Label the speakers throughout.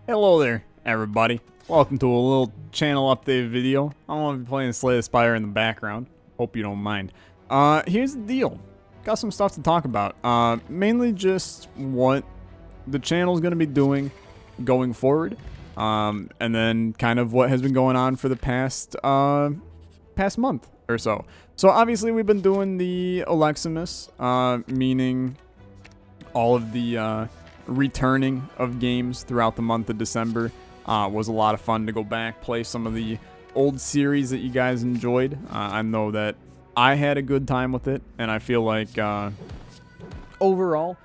Speaker 1: Hello there, everybody. Welcome to a little channel update video. I'm gonna be playing Slay the Spire in the background. Hope you don't mind. Here's the deal. Got some stuff to talk about. Mainly just what the channel's gonna be doing going forward. And then kind of what has been going on for the past month or so. So obviously we've been doing the Oleximus, meaning all of the returning of games throughout the month of December. Was a lot of fun to go back, play some of the old series that you guys enjoyed. I know that I had a good time with it, and I feel like overall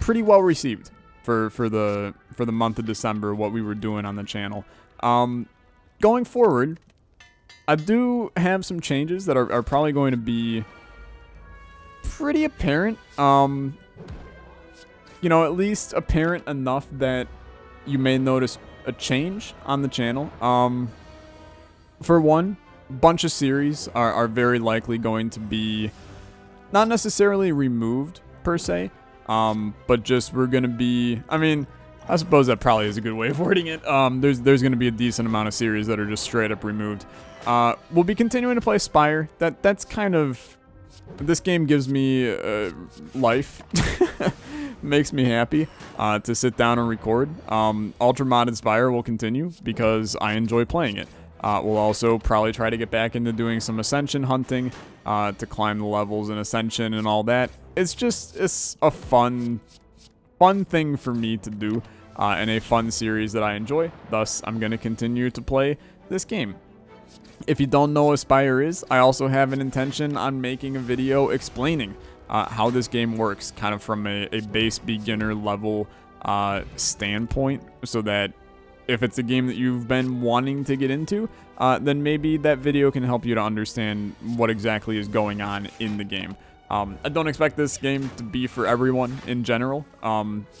Speaker 1: pretty well received for the month of December, what we were doing on the channel. Going forward, I do have some changes that are probably going to be pretty apparent. You know, at least apparent enough that you may notice a change on the channel. For one, bunch of series are very likely going to be not necessarily removed per se, but just we're going to be, I mean, I suppose that probably is a good way of wording it. There's going to be a decent amount of series that are just straight up removed. We'll be continuing to play Spire. That's kind of, this game gives me life. Makes me happy to sit down and record. Ultra Modded Spire will continue because I enjoy playing it. We'll also probably try to get back into doing some Ascension hunting to climb the levels in Ascension and all that. It's a fun thing for me to do and a fun series that I enjoy. Thus, I'm going to continue to play this game. If you don't know what Spire is, I also have an intention on making a video explaining how this game works, kind of from a base beginner level standpoint, so that if it's a game that you've been wanting to get into, then maybe that video can help you to understand what exactly is going on in the game. I don't expect this game to be for everyone in general.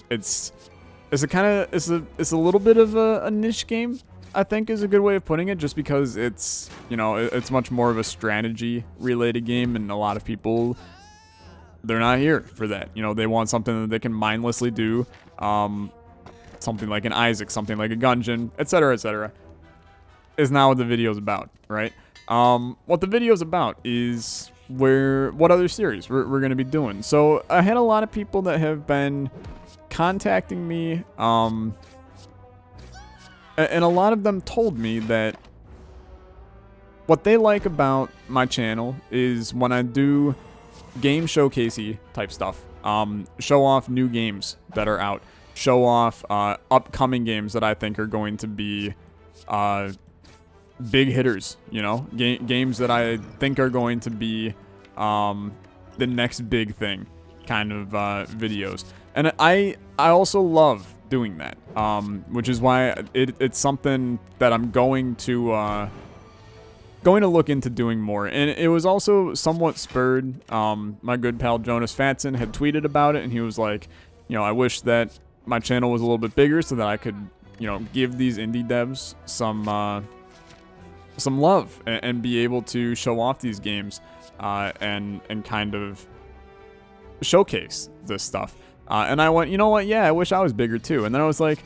Speaker 1: It's a little bit of a niche game, I think is a good way of putting it, just because it's, you know, it's much more of a strategy related game, and a lot of people, they're not here for that. You know, they want something that they can mindlessly do. Something like an Isaac, something like a Gungeon, etc., is not what the video's about, right? What the video's about is what other series we're going to be doing. So I had a lot of people that have been contacting me, and a lot of them told me that what they like about my channel is when I do game showcasey type stuff, show off new games that are out, show off upcoming games that I think are going to be big hitters, you know, games that I think are going to be the next big thing kind of videos. And I also love doing that, which is why it's something that I'm going to look into doing more. And it was also somewhat spurred. My good pal Jonas Fatson had tweeted about it, and he was like, you know, I wish that my channel was a little bit bigger so that I could, you know, give these indie devs some love and be able to show off these games and kind of showcase this stuff. And I went, you know what? Yeah, I wish I was bigger too. And then I was like,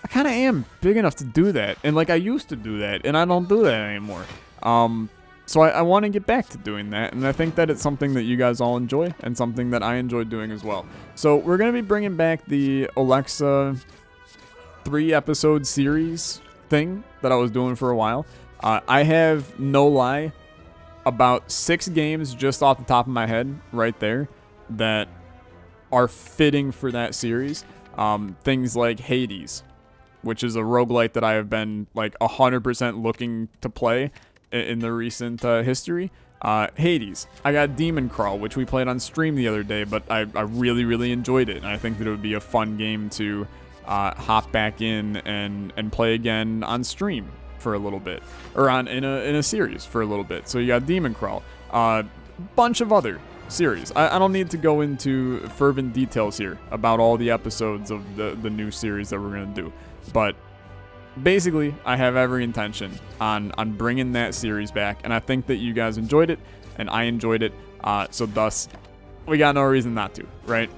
Speaker 1: I kind of am big enough to do that. And like I used to do that, and I don't do that anymore. So I want to get back to doing that, and I think that it's something that you guys all enjoy, and something that I enjoy doing as well. So we're going to be bringing back the Olexa 3-episode series thing that I was doing for a while. I have, no lie, about 6 games just off the top of my head right there that are fitting for that series. Things like Hades, which is a roguelite that I have been like 100% looking to play in the recent history. Hades. I got Demon Crawl, which we played on stream the other day, but I really, really enjoyed it, and I think that it would be a fun game to hop back in and play again on stream for a little bit, or in a series for a little bit. So you got Demon Crawl, bunch of other series. I don't need to go into fervent details here about all the episodes of the new series that we're gonna do, but basically, I have every intention on bringing that series back, and I think that you guys enjoyed it, and I enjoyed it, so thus, we got no reason not to, right?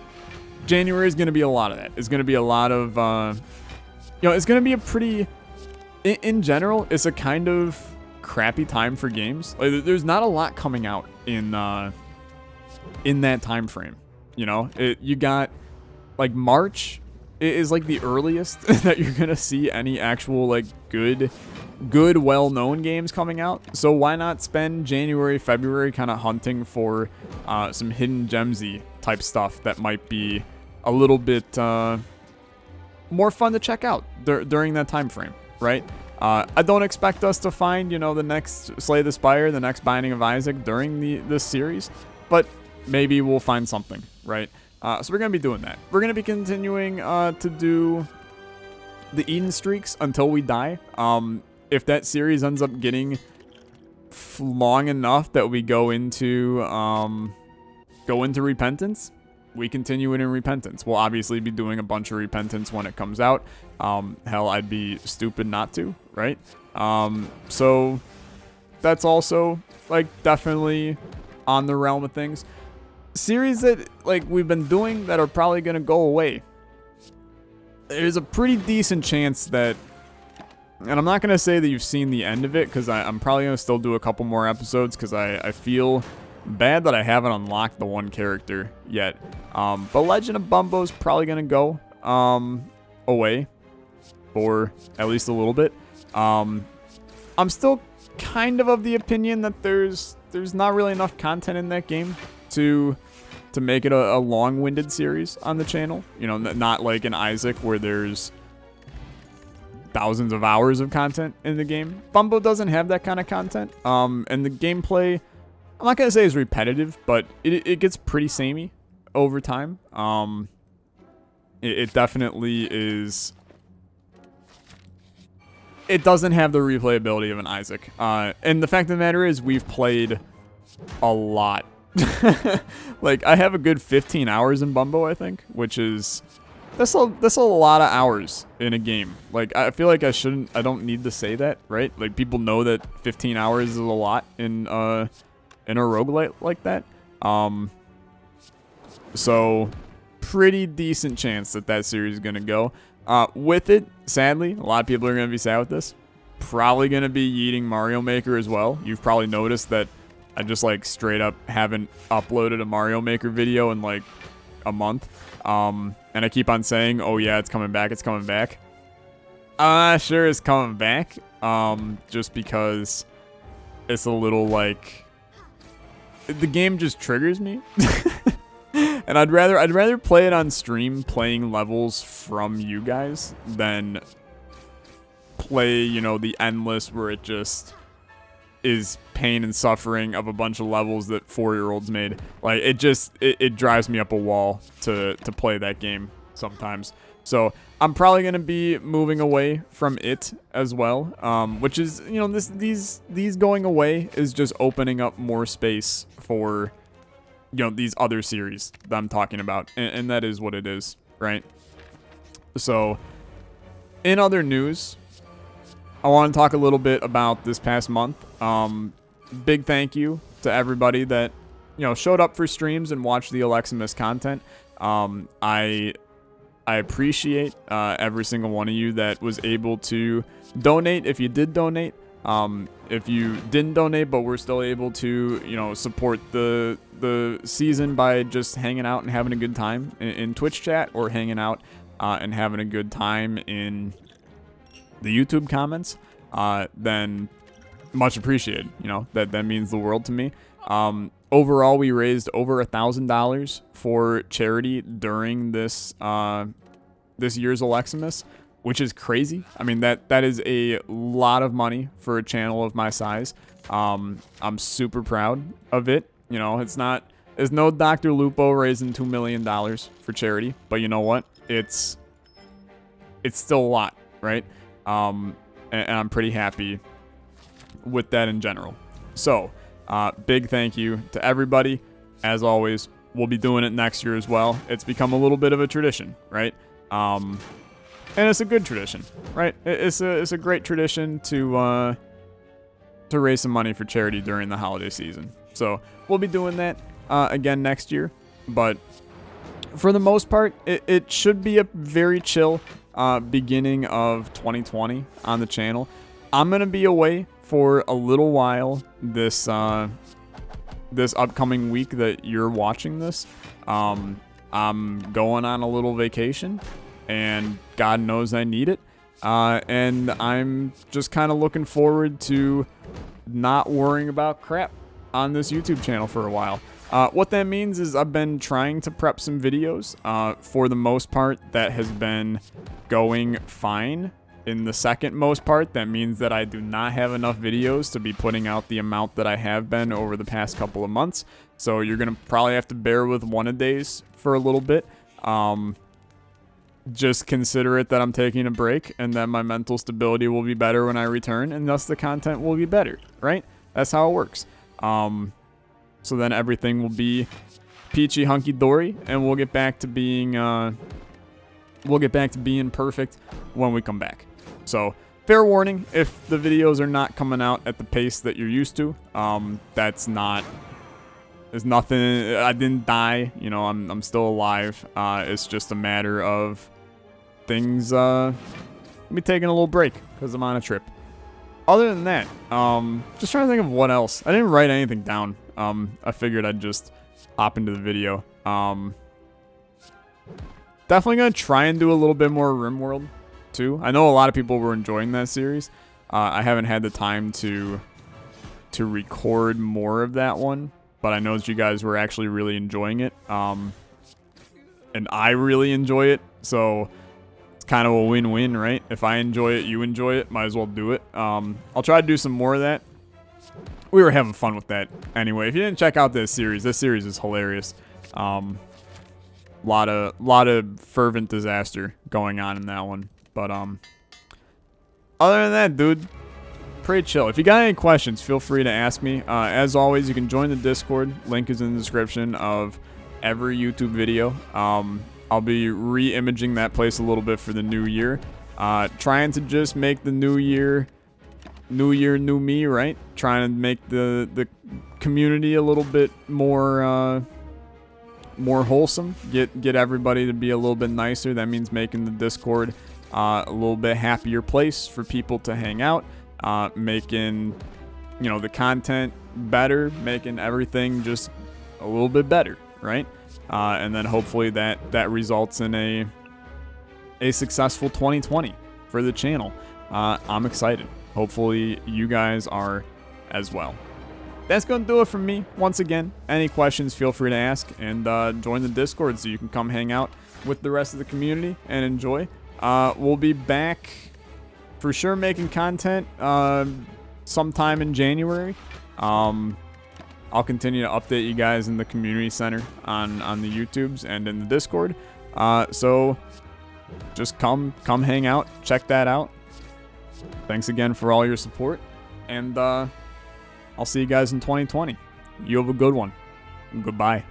Speaker 1: January is going to be a lot of that. It's going to be a lot of it's going to be a pretty, in general, it's a kind of crappy time for games. Like, there's not a lot coming out in that time frame. You got like March is like the earliest that you're gonna see any actual like good well-known games coming out. So why not spend January, February kind of hunting for some hidden gemsy type stuff that might be a little bit more fun to check out during that time frame, right? I don't expect us to find, the next Slay the Spire, the next Binding of Isaac during this series, but maybe we'll find something, right? So we're going to be doing that. We're going to be continuing to do the Eden streaks until we die. If that series ends up getting long enough that we go into Repentance, we continue it in Repentance. We'll obviously be doing a bunch of Repentance when it comes out. Hell, I'd be stupid not to, right? So that's also like definitely on the realm of things. Series that like we've been doing that are probably gonna go away. There's a pretty decent chance that, and I'm not gonna say that you've seen the end of it, because I'm probably gonna still do a couple more episodes, because I feel bad that I haven't unlocked the one character yet. But Legend of Bumbo's probably gonna go away for at least a little bit. I'm still kind of the opinion that there's not really enough content in that game to make it a long-winded series on the channel. Not like in Isaac where there's thousands of hours of content in the game. Bumbo doesn't have that kind of content. And the gameplay, I'm not gonna say is repetitive, but it gets pretty samey over time. It definitely is. It doesn't have the replayability of an Isaac. And the fact of the matter is, we've played a lot. Like, I have a good 15 hours in Bumbo, I think, which is that's a lot of hours in a game. Like, I feel like I don't need to say that, right? Like, people know that 15 hours is a lot in a roguelite like that. So pretty decent chance that series is gonna go. With it, sadly, a lot of people are gonna be sad with this. Probably gonna be yeeting Mario Maker as well. You've probably noticed that I just like straight up haven't uploaded a Mario Maker video in like a month. And I keep on saying, oh yeah, it's coming back, it's coming back. Sure it's coming back. Just because it's a little like, the game just triggers me. And I'd rather play it on stream playing levels from you guys than play, the endless where it just is pain and suffering of a bunch of levels that 4-year-olds made. Like, it drives me up a wall to play that game sometimes. So I'm probably gonna be moving away from it as well, which is, these going away is just opening up more space for these other series that I'm talking about, and that is what it is, right? So in other news, I want to talk a little bit about this past month. Big thank you to everybody that showed up for streams and watched the Olexa content. I appreciate every single one of you that was able to donate. If you did donate, if you didn't donate but were still able to support the season by just hanging out and having a good time in Twitch chat, or hanging out and having a good time in the YouTube comments, then much appreciated. That means the world to me. Overall, we raised over $1,000 for charity during this year's Oleximus, which is crazy. I mean, that is a lot of money for a channel of my size. I'm super proud of it. There's no Dr. Lupo raising $2 million for charity, but you know what? It's still a lot, right? And I'm pretty happy with that in general. So, big thank you to everybody. As always, we'll be doing it next year as well. It's become a little bit of a tradition, right? And it's a good tradition, right? It's a great tradition to raise some money for charity during the holiday season. So we'll be doing that again next year. But for the most part, it should be a very chill beginning of 2020 on the channel. I'm gonna be away for a little while this this upcoming week that you're watching this. I'm going on a little vacation, and God knows I need it. And I'm just kind of looking forward to not worrying about crap on this YouTube channel for a while. What that means is I've been trying to prep some videos. For the most part, that has been going fine. In the second most part, that means that I do not have enough videos to be putting out the amount that I have been over the past couple of months. So you're going to probably have to bear with one a days for a little bit. Just consider it that I'm taking a break, and that my mental stability will be better when I return, and thus the content will be better, right? That's how it works. So then everything will be peachy hunky-dory, and we'll get back to being perfect when we come back. So fair warning, if the videos are not coming out at the pace that you're used to, there's nothing. I didn't die, you know. I'm still alive. It's just a matter of things me taking a little break because I'm on a trip. Other than that, just trying to think of what else. I didn't write anything down. I figured I'd just hop into the video. Definitely gonna try and do a little bit more RimWorld too. I know a lot of people were enjoying that series. I haven't had the time to record more of that one, but I know that you guys were actually really enjoying it. And I really enjoy it, so it's kind of a win-win, right? If I enjoy it, you enjoy it, might as well do it. I'll try to do some more of that. We were having fun with that anyway. If you didn't check out this series is hilarious. Lot of fervent disaster going on in that one. But other than that, dude, pretty chill. If you got any questions, feel free to ask me. As always, you can join the Discord. Link is in the description of every YouTube video. I'll be re-imaging that place a little bit for the new year. Trying to just make the new year, new me, right? Trying to make the community a little bit more wholesome. Get everybody to be a little bit nicer. That means making the Discord a little bit happier place for people to hang out. Making, you know, the content better, making everything just a little bit better, right? And then hopefully that results in a successful 2020 for the channel. I'm excited. Hopefully you guys are as well. That's going to do it from me. Once again, any questions, feel free to ask, and join the Discord so you can come hang out with the rest of the community and enjoy. We'll be back for sure making content sometime in January. I'll continue to update you guys in the community center on the YouTubes and in the Discord. So just come hang out, check that out. Thanks again for all your support, and I'll see you guys in 2020. You have a good one. Goodbye.